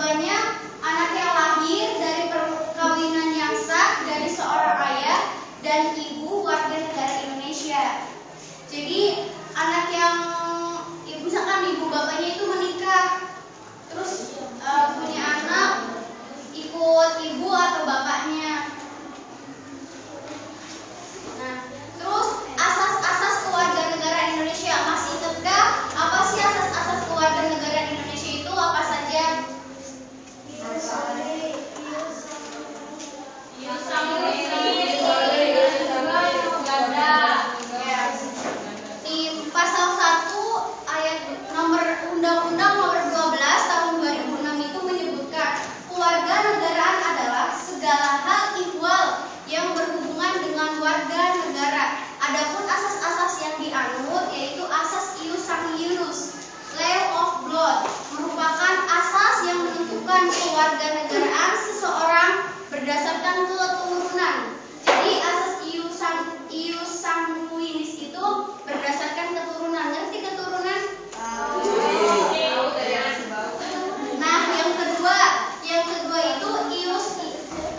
keduanya, anak yang lahir dari perkawinan yang sah dari seorang ayah dan ibu warga negara Indonesia. Jadi anak yang misalkan ibu bapaknya itu menikah, terus punya anak ikut ibu atau bapaknya. Nah, terus asas-asas kewarganegaraan Indonesia, masih ingatkah apa sih asas-asas kewarganegaraan Indonesia itu apa saja? Di pasal 1 ayat nomor Undang-Undang nomor 12 tahun 2006 itu menyebutkan kewarganegaraan adalah segala hal ihwal yang berhubungan dengan warga negara. Adapun asas-asas yang dianut yaitu asas ius sanguinis, law of blood, merupakan asas yang menentukan kewarganegaraan seseorang berdasarkan keturunan. Jadi asas ius sanguinis itu berdasarkan keturunan. Ngerti keturunan? Nah, yang kedua itu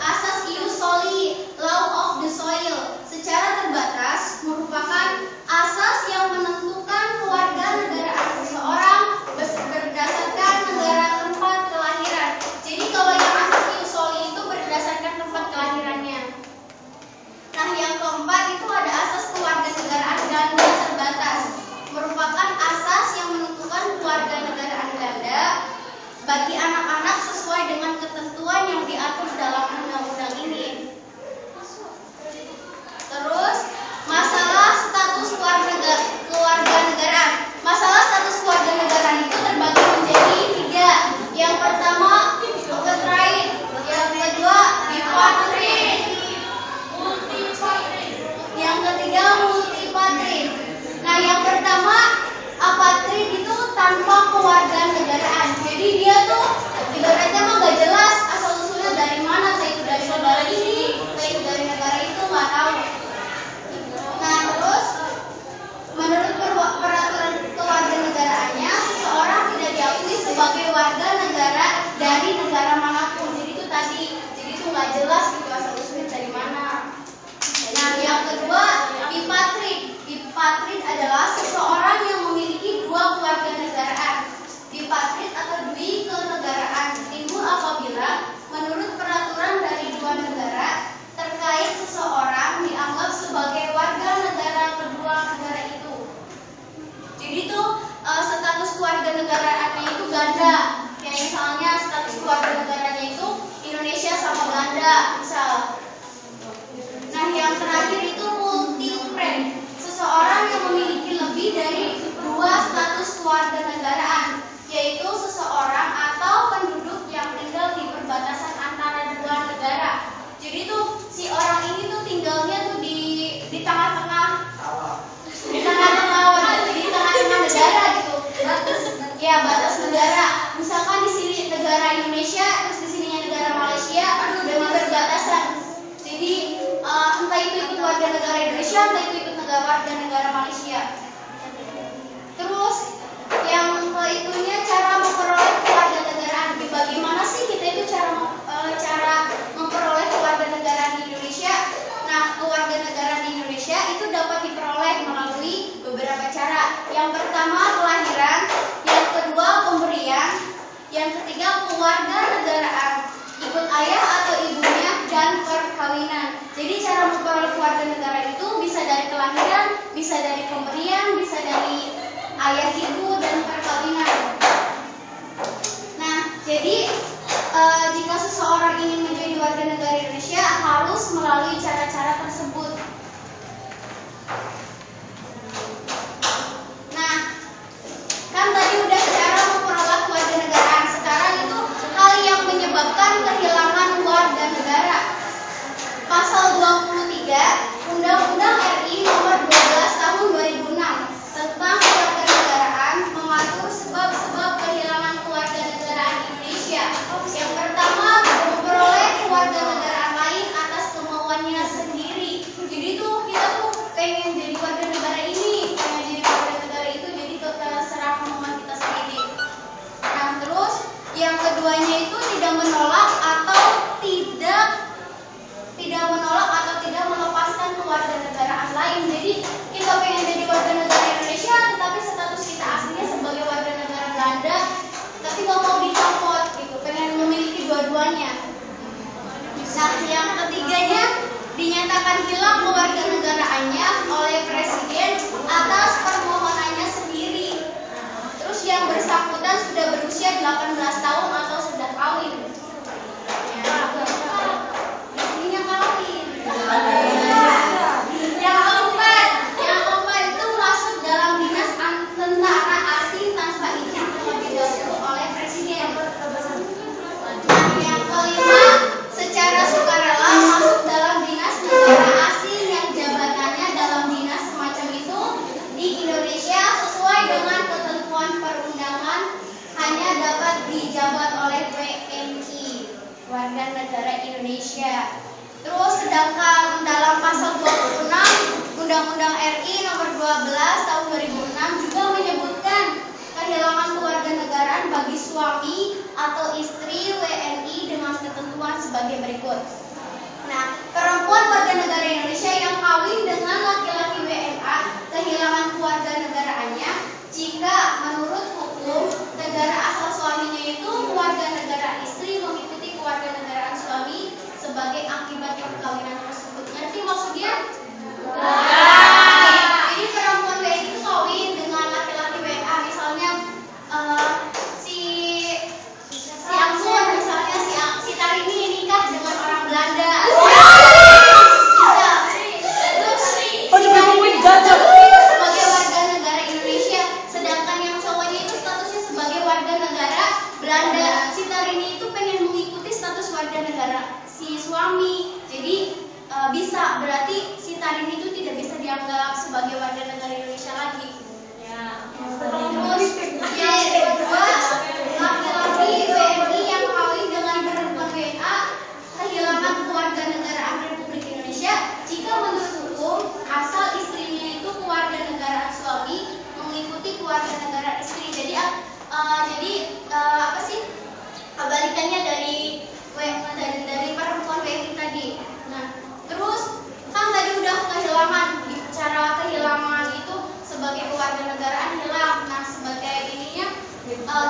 asas ius soli, law of the soil, secara terbatas merupakan asas yang menentukan kewarganegaraan seseorang berdasarkan negara tempat kelahiran. Jadi kalau yang asas ius soli itu berdasarkan tempat kelahirannya. Nah, yang keempat itu ada asas kewarganegaraan ganda terbatas, merupakan asas yang menentukan kewarganegaraan ganda bagi anak-anak sesuai dengan ketentuan yang diatur dalam undang-undang ini. Terus, masalah status kewarganegaraan. Masalah status kewarganegaraan itu terbagi menjadi 3. Yang pertama, apatrid. Yang kedua, bipatrid. Yang ketiga, multipatrid. Nah, yang pertama, apatrid itu tanpa kewarganegaraan. Jadi dia tuh ibaratnya mah gak jelas asal usulnya dari mana, entah itu dari saudara ini, entah itu dari negara itu, nggak tahu. Nah, terus menurut peraturan kewarganegaraannya, seseorang tidak diakui sebagai warga negara dari negara manapun. Jadi itu tadi, jadi itu nggak jelas gitu asal usulnya dari mana. Nah, yang kedua, bipatrid. Bipatrid adalah seseorang yang memiliki 2 kewarganegaraan. Bipatrid atau dwi kenegaraan timbul apabila menurut peraturan dari 2 negara terkait seseorang dianggap sebagai warga negara kedua negara itu. Jadi itu status kewarganegaraannya itu ganda. Kayak misalnya status kewarganegaraannya itu Indonesia sama Belanda, misal. Nah, yang terakhir itu multipatrid. Seseorang yang memiliki lebih dari 2 status kewarganegaraan, yaitu seseorang atau penduduk yang tinggal di perbatasan antara 2 negara. Jadi tuh si orang ini tuh tinggalnya tuh di tengah-tengah jadi di tengah-tengah negara gitu. Batas negara. Misalkan di sini negara Indonesia, terus di sininya negara Malaysia dengan berbatasan. Jadi entah itu ikut warga negara Indonesia, entah itu ikut warga negara Malaysia. Terus yang itunya cara memperoleh kewarganegaraan. Bagaimana sih kita itu cara memperoleh kewarganegaraan di Indonesia? Nah, kewarganegaraan di Indonesia itu dapat diperoleh melalui beberapa cara. Yang pertama, kelahiran. Yang kedua, pemberian. Yang ketiga, kewarganegaraan, ikut ayah atau ibunya, dan perkawinan. Jadi cara memperoleh kewarganegaraan itu bisa dari kelahiran, bisa dari pemberian, bisa dari ayah ibu dan perkawinan. Nah, jadi jika seseorang ingin menjadi warga negara Indonesia harus melalui cara-cara tersebut. Nah, kan tadi udah cara memperoleh kewarganegaraan. Sekarang itu hal yang menyebabkan kehilangan warga negara. Pasal 23 Undang-Undang RI nomor 12 tahun 2006 hanya dapat dijabat oleh WNI, warga negara Indonesia. Terus sedangkan dalam pasal 26 Undang-Undang RI nomor 12 tahun 2006 juga menyebutkan kehilangan kewarganegaraan bagi suami atau istri WNI dengan ketentuan sebagai berikut. Nah, perempuan warga negara Indonesia yang kawin dengan laki-laki WNA kehilangan kewarganegaraannya jika menurut hukum negara asal suaminya itu kewarganegaraan istri mengikuti kewarganegaraan suami sebagai akibat perkawinan tersebut. Ngerti maksudnya? Jadi perempuan WNI itu kawin dengan laki-laki WNA, misalnya si Anggun, misalnya si Tarini nikah dengan orang Belanda. Sebagai warga negara Indonesia, sedangkan yang cowoknya itu statusnya sebagai warga negara Belanda. Si Tarini itu pengen mengikuti status warga negara si suami, jadi bisa, berarti si Tarini itu tidak bisa dianggap sebagai warga negara Indonesia lagi. Terus yang kedua, laki-laki WNI yang kawin dengan perempuan WNA kehilangan kewarganegaraan Republik Indonesia jika menurut hukum asal istrinya itu kewarganegaraan suami mengikuti kewarganegaraan istri. Jadi apa sih kebalikannya dari perempuan WNI tadi. Nah, terus kan tadi udah kehilangan, cara kehilangan itu sebagai kewarganegaraan hilang. Nah, sebagai ininya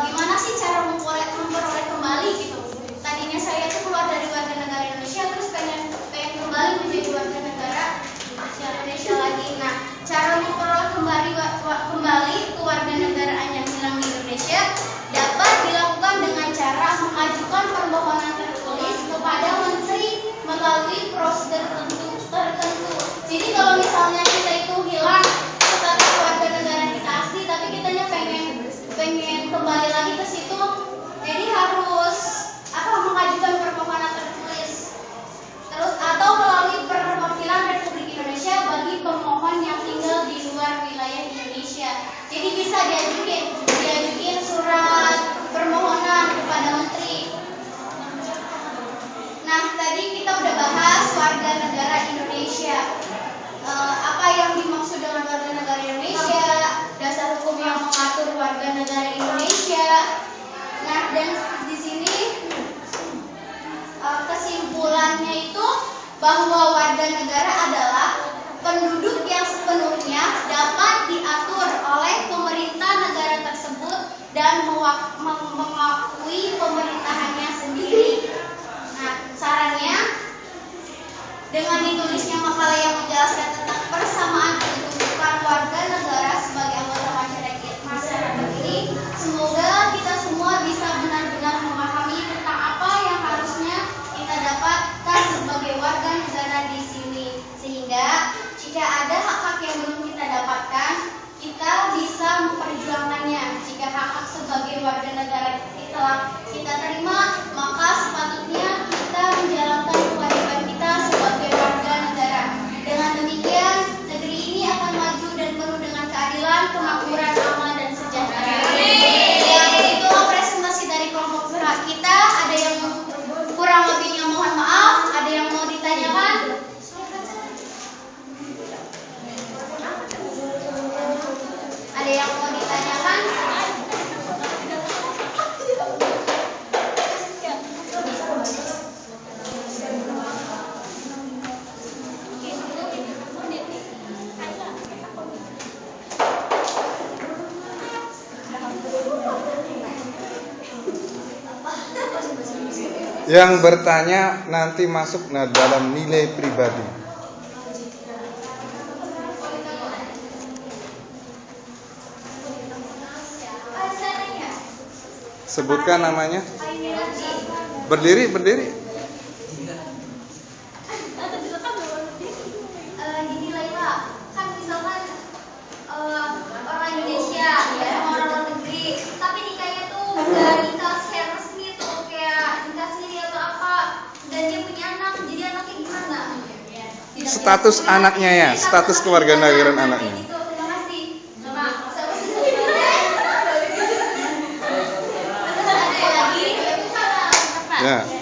gimana sih cara memperoleh kembali gitu. Tadinya saya itu keluar dari warga negara Indonesia terus pengen kembali menjadi warga negara Indonesia lagi. Nah, cara memperoleh kembali kewarganegaraan yang hilang di Indonesia dapat dilakukan dengan cara mengajukan permohonan tertulis kepada menteri melalui prosedur tertentu. Jadi kalau misalnya kita itu hilang status warga negara kita asli, tapi kitanya pengen kembali lagi ke situ, jadi harus mengajukan permohonan tertulis. Terus atau melalui perwakilan Republik Indonesia bagi pemohon yang tinggal di luar wilayah Indonesia. Jadi bisa diajukin surat permohonan kepada menteri. Nah, tadi kita udah bahas warga negara Indonesia. Apa yang dimaksud dengan warga negara Indonesia? Dasar hukum yang mengatur warga negara Indonesia. Nah, dan di sini kesimpulannya itu bahwa warga negara adalah penduduk yang sepenuhnya dapat diatur oleh pemerintah negara tersebut dan mengakui pemerintahannya sendiri. Nah, sarannya dengan ditulisnya makalah yang menjelaskan tentang persamaan kedudukan warga negara sebagai anggota masyarakat ini, semoga kita semua bisa benar-benar memahami tentang apa yang harusnya kita dapatkan sebagai warga negara di sini, sehingga jika ada hak-hak yang belum kita dapatkan, kita bisa memperjuangkannya. Jika hak-hak sebagai warga negara kita terima, maka sepatutnya kita menjalankan kewajiban kita sebagai warga negara. Dengan demikian, negeri ini akan maju dan penuh dengan keadilan, kemakmuran, aman, dan sejahtera. Itu presentasi dari kelompok gerak kita. Ada yang kurang lebihnya mohon maaf. Ada yang mau ditanyakan? Ada yang mau ditanyakan? Yang bertanya nanti masuk dalam nilai pribadi. Sebutkan namanya. Berdiri. Dinilai Pak, kan misalkan orang Indonesia sama orang luar negeri, tapi nikahnya tuh nggak nikah secara resmi tuh, kayak nikah siri atau apa, dan dia punya anak, jadi anaknya gimana? Status anaknya ya, status kewarganegaraan anaknya. Terima kasih. Ya.